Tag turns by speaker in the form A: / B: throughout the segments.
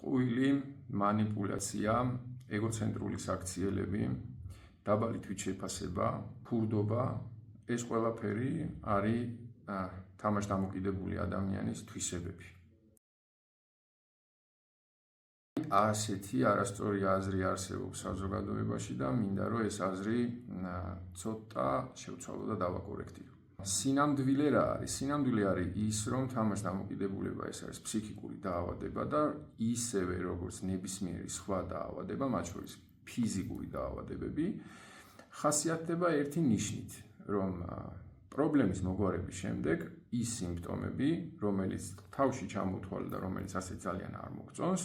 A: ტყუილი, მანიპულაცია, ეგოცენტრული საქციელები, დაბალი თვითშეფასება, ფურდობა, ეს ყველაფერი არის თამაშდამოკიდებული ადამიანის თვისებები. ასეთი არასწორი აზრი არსებობს საზოგადოებაში და მინდა რომ ეს აზრი ცოტა შევცვალო და დავაკორექტირო. სინამდვილე რა არის? სინამდვილე არის ის, რომ თამაშდამოკიდებულება ეს არის ფსიქიკური დაავადება და ისევე როგორც ნებისმიერი სხვა დაავადება, მათ შორის ფიზიკური დაავადებები, ხასიათდება ერთი ნიშნით, რომ პრობლემის მოგვარების შემდეგ ის სიმპტომები, რომელიც თავში ჩამოთვალა და რომელიც ასე ძალიან არ მოგწონს,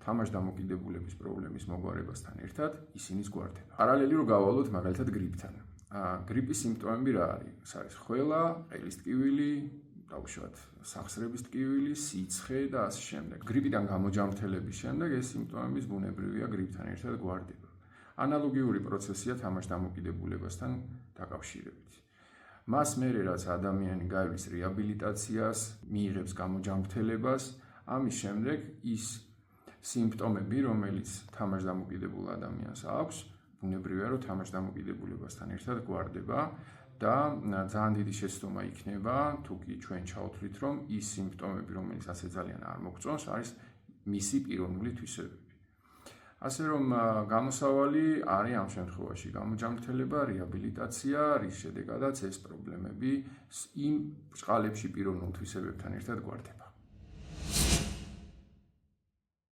A: თამაშდამოკიდებულების პრობლემის მოგვარებასთან ერთად ისინი გვარდება. პარალელი რო გავალოთ მაგალითად გრიპთან. გრიპის სიმპტომები რა არის? ეს არის ხველა, ყელის ტკივილი, დაუშვათ სახსრების ტკივილი, სიცხე და ასე შემდეგ. გრიპიდან გამოჯამრთელების შემდეგ ეს სიმპტომები ბუნებრივია გრიპთან ერთად გვარდება. ანალოგიური პროცესია თამაშდამოკიდებულებასთან დაკავშირებით. მას მერე რაც ადამიანი გაივლის რეაბილიტაციას, მიიღებს გამოჯამრთელებას, ამის შემდეგ ის სიმპტომები, რომელიც თამაშდამოკიდებულ ადამიანს აქვს, ბუნებრივია, რომ თამაშდამოკიდებულებასთან ერთად გვარდება და ძალიან დიდი შეცდომა იქნება, თუ კი ჩვენ ჩავთვლით, რომ ის სიმპტომები, რომელიც ასე ძალიან არ მოგწონს, არის მისი პიროვნული თვისებები. ასე რომ გამოსავალი არის ამ შემთხვევაში გამოჯამრთელება, რეაბილიტაცია, რის შედეგადაც ეს პრობლემები იმ ბრწყალებში პიროვნულ თვისებებთან ერთად გვარდება.